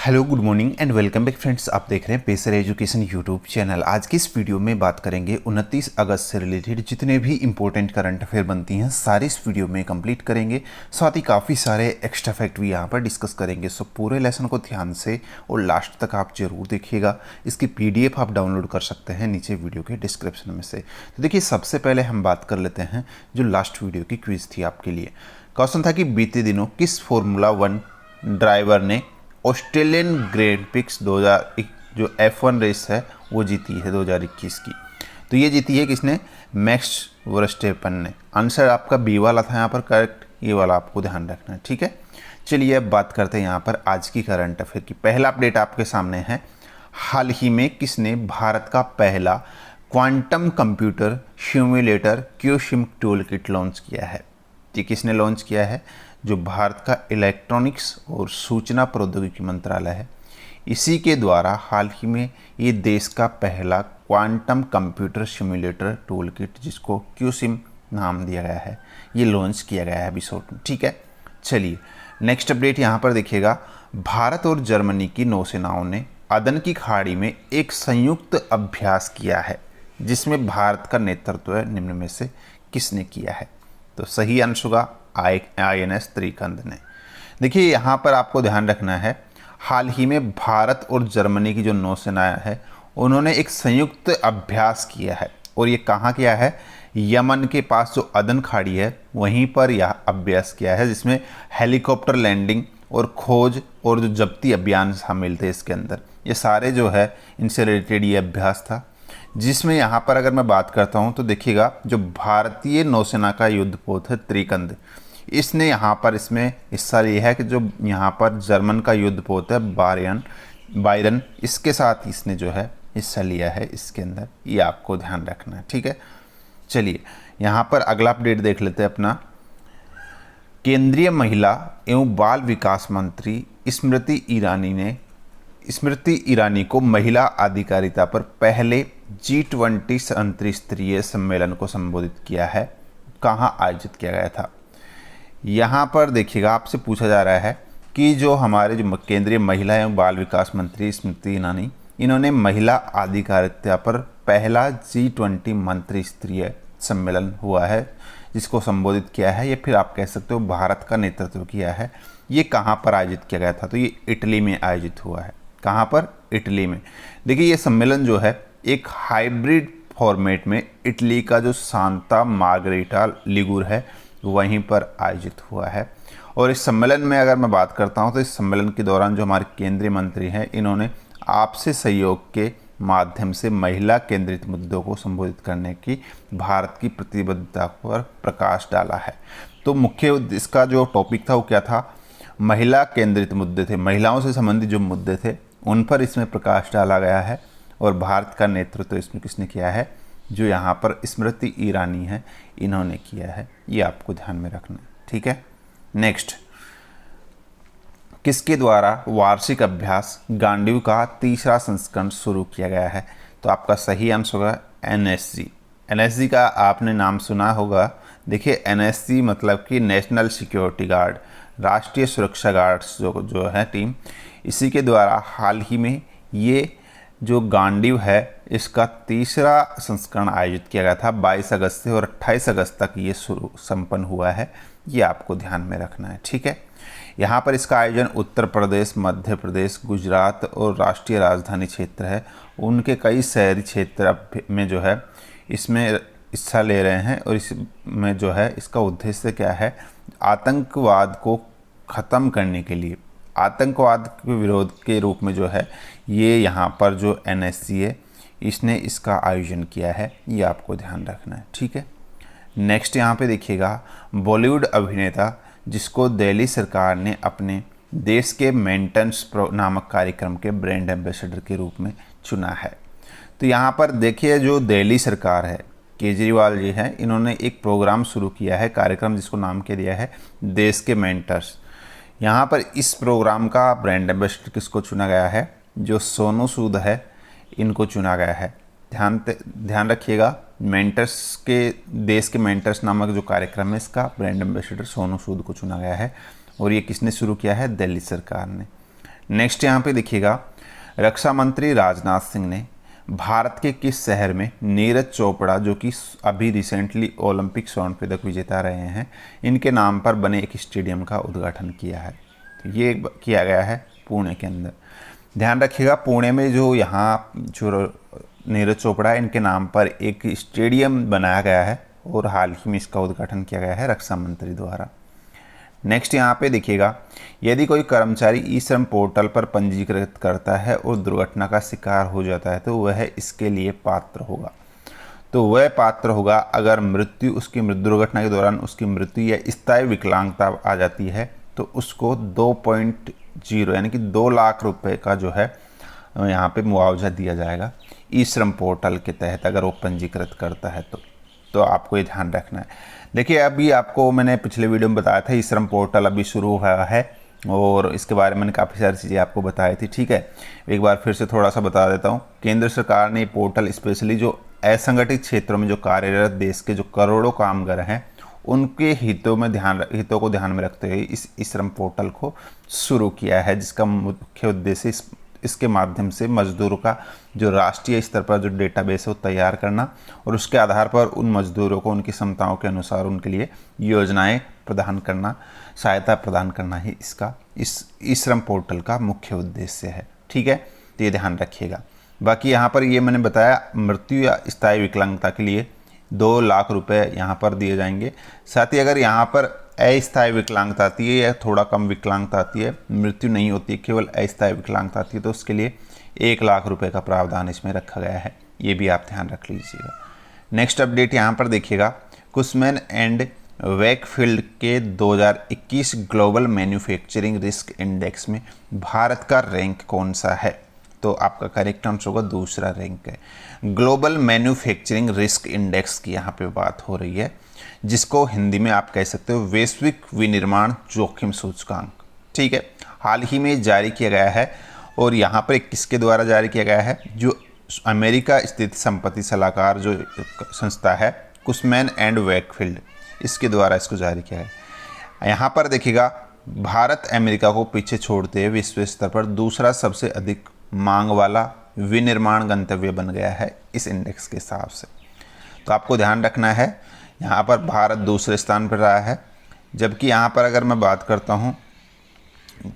Hello good morning and welcome back friends. आप देख रहे हैं पेसर एजुकेशन यूट्यूब चैनल। आज की इस वीडियो में बात करेंगे 29 अगस्त से रिलेटेड जितने भी इंपॉर्टेंट करंट अफेयर बनती हैं सारी इस वीडियो में कंप्लीट करेंगे। साथ ही काफ़ी सारे एक्स्ट्रा फैक्ट भी यहाँ पर डिस्कस करेंगे। सो पूरे लेसन को ध्यान से और लास्ट तक आप जरूर देखिएगा। इसकी PDF आप डाउनलोड कर सकते हैं नीचे वीडियो के डिस्क्रिप्शन में से। तो देखिए, सबसे पहले हम बात कर लेते हैं जो लास्ट वीडियो की क्विज थी आपके लिए। क्वेश्चन था कि बीते दिनों किस फॉर्मूला 1 ड्राइवर ने ऑस्ट्रेलियन ग्रैंड प्रिक्स 2021 जो F1 रेस है वो जीती है 2021 की। तो ये जीती है किसने? मैक्स वर्स्टेपन ने। आंसर आपका बी वाला था यहाँ पर करेक्ट, ये वाला आपको ध्यान रखना है, ठीक है। चलिए अब बात करते हैं यहाँ पर आज की करंट अफेयर की। पहला अपडेट आपके सामने है, हाल ही में किसने भारत का पहला quantum computer simulator QSim tool kit launch किया है? ये किसने लॉन्च किया है? जो भारत का इलेक्ट्रॉनिक्स और सूचना प्रौद्योगिकी मंत्रालय है, इसी के द्वारा हाल ही में ये देश का पहला quantum computer simulator tool kit, जिसको क्यूसिम नाम दिया गया है, ये लॉन्च किया गया है अभी शॉर्ट में, ठीक है। चलिए नेक्स्ट अपडेट यहाँ पर देखिएगा, भारत और जर्मनी की नौसेनाओं ने अदन की खाड़ी में एक संयुक्त अभ्यास किया है, जिसमें भारत का नेतृत्व निम्न में से किसने किया है? तो सही आंसर होगा INS त्रिकंद ने। देखिए यहाँ पर आपको ध्यान रखना है, हाल ही में भारत और जर्मनी की जो नौसेनाएं है उन्होंने एक संयुक्त अभ्यास किया है। और ये कहाँ किया है? यमन के पास जो अदन खाड़ी है वहीं पर यह अभ्यास किया है, जिसमें हेलीकॉप्टर लैंडिंग और खोज और जो जब्ती अभियान शामिल थे इसके अंदर। ये सारे जो है इनसे रिलेटेड ये अभ्यास था, जिसमें यहाँ पर अगर मैं बात करता हूँ तो देखिएगा, जो भारतीय नौसेना का युद्धपोत है त्रिकंद, इसने यहाँ पर इसमें हिस्सा लिया है कि जो यहाँ पर जर्मन का युद्धपोत है बायरन, इसके साथ इसने जो है हिस्सा लिया है इसके अंदर। ये आपको ध्यान रखना है, ठीक है। चलिए यहाँ पर अगला अपडेट देख लेते हैं अपना। केंद्रीय महिला एवं बाल विकास मंत्री स्मृति ईरानी को महिला अधिकारिता पर पहले G20 अंतर्राष्ट्रीय सम्मेलन को संबोधित किया है, कहाँ आयोजित किया गया था? यहाँ पर देखिएगा, आपसे पूछा जा रहा है कि जो हमारे जो केंद्रीय महिला एवं बाल विकास मंत्री स्मृति ईरानी, इन्होंने महिला अधिकारिता पर पहला G20 मंत्रिस्तरीय सम्मेलन हुआ है जिसको संबोधित किया है, ये फिर आप कह सकते हो भारत का नेतृत्व किया है। ये कहाँ पर आयोजित किया गया था? तो ये इटली में आयोजित हुआ है। कहाँ पर? इटली में। देखिए ये सम्मेलन जो है एक हाइब्रिड फॉर्मेट में इटली का जो सांता मार्गरेटा लिगुर है वहीं पर आयोजित हुआ है। और इस सम्मेलन में अगर मैं बात करता हूं तो इस सम्मेलन के दौरान जो हमारे केंद्रीय मंत्री हैं, इन्होंने आपसी सहयोग के माध्यम से महिला केंद्रित मुद्दों को संबोधित करने की भारत की प्रतिबद्धता पर प्रकाश डाला है। तो मुख्य इसका जो टॉपिक था वो क्या था? महिला केंद्रित मुद्दे थे, महिलाओं से संबंधित जो मुद्दे थे उन पर इसमें प्रकाश डाला गया है। और भारत का नेतृत्व इसमें किसने किया है? जो यहाँ पर स्मृति ईरानी है, इन्होंने किया है। ये आपको ध्यान में रखना है, ठीक है। नेक्स्ट, किसके द्वारा वार्षिक अभ्यास गांडीव का तीसरा संस्करण शुरू किया गया है? तो आपका सही आंसर होगा NSG। NSG का आपने नाम सुना होगा। देखिए NSG मतलब कि नेशनल सिक्योरिटी गार्ड, राष्ट्रीय सुरक्षा गार्ड्स जो है टीम, इसी के द्वारा हाल ही में ये जो गांडीव है इसका तीसरा संस्करण आयोजित किया गया था 22 अगस्त से, और 28 अगस्त तक ये संपन्न हुआ है। ये आपको ध्यान में रखना है, ठीक है। यहाँ पर इसका आयोजन उत्तर प्रदेश, मध्य प्रदेश, गुजरात और राष्ट्रीय राजधानी क्षेत्र है, उनके कई शहरी क्षेत्र में जो है इसमें हिस्सा ले रहे हैं। और इसमें जो है इसका उद्देश्य क्या है? आतंकवाद को ख़त्म करने के लिए, आतंकवाद के विरोध के रूप में जो है ये यहाँ पर जो NSG है इसने इसका आयोजन किया है। ये आपको ध्यान रखना है, ठीक है। नेक्स्ट यहाँ पे देखिएगा, बॉलीवुड अभिनेता जिसको दिल्ली सरकार ने अपने देश के मेंटेनेंस नामक कार्यक्रम के ब्रांड एम्बेसडर के रूप में चुना है। तो यहाँ पर देखिए, जो दिल्ली सरकार है, केजरीवाल जी हैं, इन्होंने एक प्रोग्राम शुरू किया है, कार्यक्रम जिसको नाम के दिया है देश के मेंटर्स। यहाँ पर इस प्रोग्राम का ब्रांड एम्बेसडर किसको चुना गया है? जो सोनू सूद है, इनको चुना गया है। ध्यान रखिएगा, मेंटर्स के देश के मेंटर्स नामक जो कार्यक्रम है इसका ब्रांड एम्बेसडर सोनू सूद को चुना गया है। और ये किसने शुरू किया है? दिल्ली सरकार ने। नेक्स्ट यहाँ पे देखिएगा, रक्षा मंत्री राजनाथ सिंह ने भारत के किस शहर में नीरज चोपड़ा, जो कि अभी रिसेंटली ओलंपिक स्वर्ण पदक विजेता रहे हैं, इनके नाम पर बने एक स्टेडियम का उद्घाटन किया है। तो ये किया गया है पुणे के अंदर। ध्यान रखिएगा, पुणे में जो यहाँ जो नीरज चोपड़ा इनके नाम पर एक स्टेडियम बनाया गया है और हाल ही में इसका उद्घाटन किया गया है रक्षा मंत्री द्वारा। नेक्स्ट यहाँ पे देखिएगा, यदि कोई कर्मचारी ई श्रम पोर्टल पर पंजीकृत करता है और दुर्घटना का शिकार हो जाता है तो वह इसके लिए पात्र होगा। तो वह पात्र होगा अगर उसकी दुर्घटना के दौरान उसकी मृत्यु या स्थायी विकलांगता आ जाती है तो उसको 2.0 यानी कि 2 लाख रुपए का जो है यहाँ पे मुआवजा दिया जाएगा ई श्रम पोर्टल के तहत, अगर वो पंजीकृत करता है तो आपको ये ध्यान रखना है। देखिए, अभी आपको मैंने पिछले वीडियो में बताया था ई श्रम पोर्टल अभी शुरू हुआ है और इसके बारे में मैंने काफ़ी सारी चीज़ें आपको बताई थी। ठीक है, एक बार फिर से थोड़ा सा बता देता हूँ। केंद्र सरकार ने पोर्टल स्पेशली जो असंगठित क्षेत्रों में जो कार्यरत देश के जो करोड़ों कामगार हैं उनके हितों को ध्यान में रखते हुए इस ई श्रम पोर्टल को शुरू किया है, जिसका मुख्य उद्देश्य इसके माध्यम से मजदूरों का जो राष्ट्रीय स्तर पर जो डेटाबेस है वो तैयार करना और उसके आधार पर उन मजदूरों को उनकी क्षमताओं के अनुसार उनके लिए योजनाएं प्रदान करना, सहायता प्रदान करना ही इस ई श्रम पोर्टल का मुख्य उद्देश्य है। ठीक है, तो ये ध्यान रखिएगा। बाकी यहाँ पर ये मैंने बताया, मृत्यु या स्थायी विकलांगता के लिए 2 लाख रुपए यहाँ पर दिए जाएंगे। साथ ही अगर यहाँ पर अस्थायी विकलांगता आती है या थोड़ा कम विकलांगता आती है, मृत्यु नहीं होती है, केवल अस्थायी विकलांगता आती है, तो उसके लिए 1 लाख रुपए का प्रावधान इसमें रखा गया है। ये भी आप ध्यान रख लीजिएगा। नेक्स्ट अपडेट यहाँ पर देखिएगा, कुशमैन एंड वेकफील्ड के 2021 ग्लोबल मैन्युफैक्चरिंग रिस्क इंडेक्स में भारत का रैंक कौन सा है? तो आपका करेक्ट आंसर होगा दूसरा रैंक है। ग्लोबल मैन्युफैक्चरिंग रिस्क इंडेक्स की यहाँ पे बात हो रही है, जिसको हिंदी में आप कह सकते हो वैश्विक विनिर्माण जोखिम सूचकांक। ठीक है, हाल ही में जारी किया गया है और यहाँ पर किसके द्वारा जारी किया गया है? जो अमेरिका स्थित संपत्ति सलाहकार जो संस्था है कुशमैन एंड वेकफील्ड, इसके द्वारा इसको जारी किया है। यहाँ पर देखिएगा, भारत अमेरिका को पीछे छोड़ते हुए विश्व स्तर पर दूसरा सबसे अधिक मांग वाला विनिर्माण गंतव्य बन गया है इस इंडेक्स के हिसाब से। तो आपको ध्यान रखना है, यहाँ पर भारत दूसरे स्थान पर रहा है, जबकि यहाँ पर अगर मैं बात करता हूँ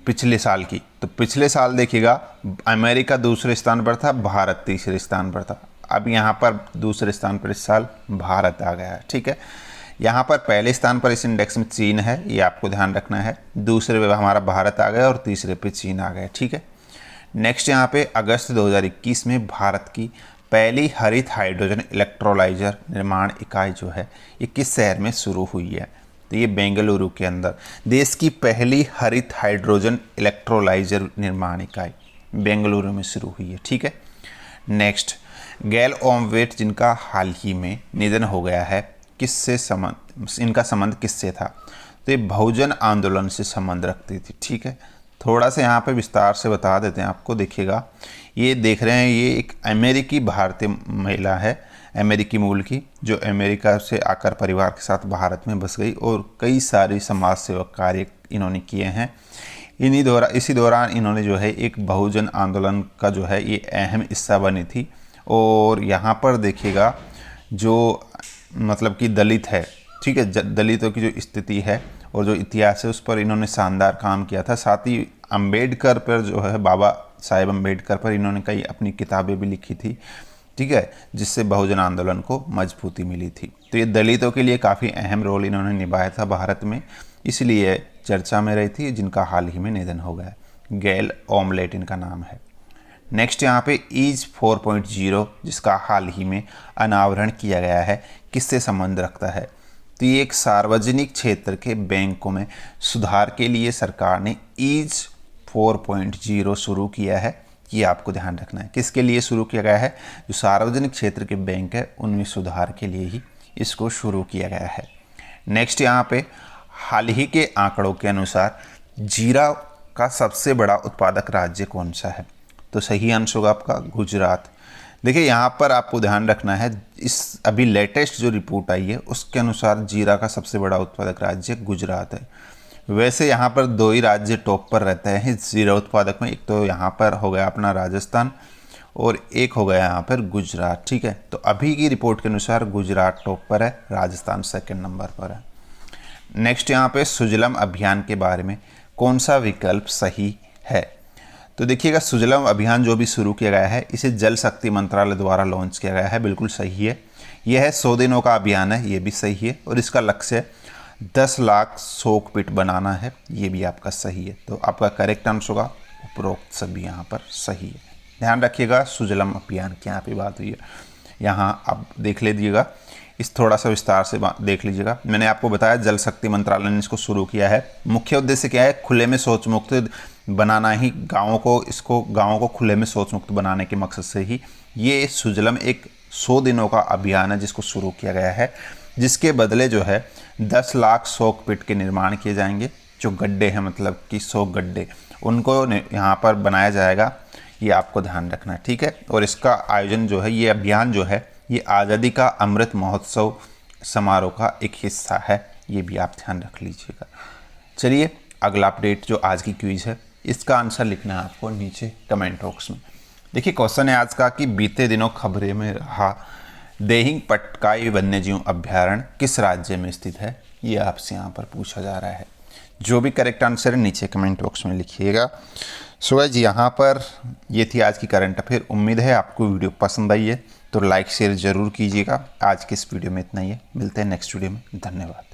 पिछले साल की, तो पिछले साल देखिएगा अमेरिका दूसरे स्थान पर था, भारत तीसरे स्थान पर था। अब यहाँ पर दूसरे स्थान पर इस साल भारत आ गया है। ठीक है, यहाँ पर पहले स्थान पर इस इंडेक्स में चीन है, ये आपको ध्यान रखना है। दूसरे पे हमारा भारत आ गया और तीसरे पे चीन आ गया। ठीक है, नेक्स्ट यहाँ पे अगस्त 2021 में भारत की पहली हरित हाइड्रोजन इलेक्ट्रोलाइजर निर्माण इकाई जो है ये किस शहर में शुरू हुई है? तो ये बेंगलुरु के अंदर देश की पहली हरित हाइड्रोजन इलेक्ट्रोलाइजर निर्माण इकाई बेंगलुरु में शुरू हुई है। ठीक है, नेक्स्ट गैल ओमवेट, जिनका हाल ही में निधन हो गया है, इनका संबंध किससे था? तो ये बहुजन आंदोलन से संबंध रखती थी। ठीक है, थोड़ा सा यहाँ पे विस्तार से बता देते हैं आपको। देखिएगा, ये देख रहे हैं, ये एक अमेरिकी भारतीय महिला है, अमेरिकी मूल की, जो अमेरिका से आकर परिवार के साथ भारत में बस गई और कई सारे समाज सेवक कार्य इन्होंने किए हैं। इसी दौरान इन्होंने जो है एक बहुजन आंदोलन का जो है ये अहम हिस्सा बनी थी। और यहाँ पर देखिएगा, जो मतलब कि दलित है, ठीक है, दलितों की जो स्थिति है और जो इतिहास है उस पर इन्होंने शानदार काम किया था। साथ ही अम्बेडकर पर जो है, बाबा साहेब अम्बेडकर पर इन्होंने कई अपनी किताबें भी लिखी थी। ठीक है, जिससे बहुजन आंदोलन को मजबूती मिली थी। तो ये दलितों के लिए काफ़ी अहम रोल इन्होंने निभाया था भारत में, इसलिए चर्चा में रही थी, जिनका हाल ही में निधन हो गया। गैल ओमवेट इनका नाम है। नेक्स्ट यहाँ पे ईज 4.0, जिसका हाल ही में अनावरण किया गया है, किससे संबंध रखता है? तो ये एक सार्वजनिक क्षेत्र के बैंकों में सुधार के लिए सरकार ने ईज 4.0 शुरू किया है। ये आपको ध्यान रखना है, किसके लिए शुरू किया गया है? जो सार्वजनिक क्षेत्र के बैंक है उनमें सुधार के लिए ही इसको शुरू किया गया है। नेक्स्ट यहाँ पे हाल ही के आंकड़ों के अनुसार जीरा का सबसे बड़ा उत्पादक राज्य कौन सा है? तो सही आंसर होगा आपका गुजरात। देखिए, यहाँ पर आपको ध्यान रखना है, इस अभी लेटेस्ट जो रिपोर्ट आई है उसके अनुसार जीरा का सबसे बड़ा उत्पादक राज्य गुजरात है। वैसे यहाँ पर दो ही राज्य टॉप पर रहते हैं जीरा उत्पादक में, एक तो यहाँ पर हो गया अपना राजस्थान और एक हो गया यहाँ पर गुजरात। ठीक है, तो अभी की रिपोर्ट के अनुसार गुजरात टॉप पर है, राजस्थान सेकंड नंबर पर है। नेक्स्ट यहाँ पे सुजलम अभियान के बारे में कौन सा विकल्प सही है? तो देखिएगा, सुजलम अभियान जो भी शुरू किया गया है इसे जल शक्ति मंत्रालय द्वारा लॉन्च किया गया है, बिल्कुल सही है। यह है 100 दिनों का अभियान है, ये भी सही है। और इसका लक्ष्य 10 लाख सोक पिट बनाना है, ये भी आपका सही है। तो आपका करेक्ट आंसर होगा उपरोक्त सभी यहाँ पर सही है। ध्यान रखिएगा, सुजलम अभियान की यहाँ पे बात हुई है। यहाँ आप देख लीजिएगा, इस थोड़ा सा विस्तार से देख लीजिएगा। मैंने आपको बताया जल शक्ति मंत्रालय ने इसको शुरू किया है। मुख्य उद्देश्य क्या है? खुले में शौच मुक्त बनाना ही, गाँवों को खुले में शौच मुक्त बनाने के मकसद से ही ये सुजलम एक 100 दिनों का अभियान है जिसको शुरू किया गया है, जिसके बदले जो है 10 लाख शौच पिट के निर्माण किए जाएंगे। जो गड्ढे हैं, मतलब कि 100 गड्ढे, उनको यहाँ पर बनाया जाएगा, ये आपको ध्यान रखना है। ठीक है, और इसका आयोजन जो है, ये अभियान जो है, ये आज़ादी का अमृत महोत्सव समारोह का एक हिस्सा है, ये भी आप ध्यान रख लीजिएगा। चलिए अगला अपडेट जो आज की क्विज है, इसका आंसर लिखना है आपको नीचे कमेंट बॉक्स में। देखिए क्वेश्चन है आज का कि बीते दिनों खबरें में रहा देहिंग पटकाई वन्यजीव अभ्यारण्य किस राज्य में स्थित है, ये आपसे यहाँ पर पूछा जा रहा है। जो भी करेक्ट आंसर है नीचे कमेंट बॉक्स में लिखिएगा। सो गाइस, यहाँ पर ये थी आज की करंट अफेयर। उम्मीद है आपको वीडियो पसंद आई है, तो लाइक शेयर ज़रूर कीजिएगा। आज की इस वीडियो में इतना ही है, मिलते हैं नेक्स्ट वीडियो में। धन्यवाद।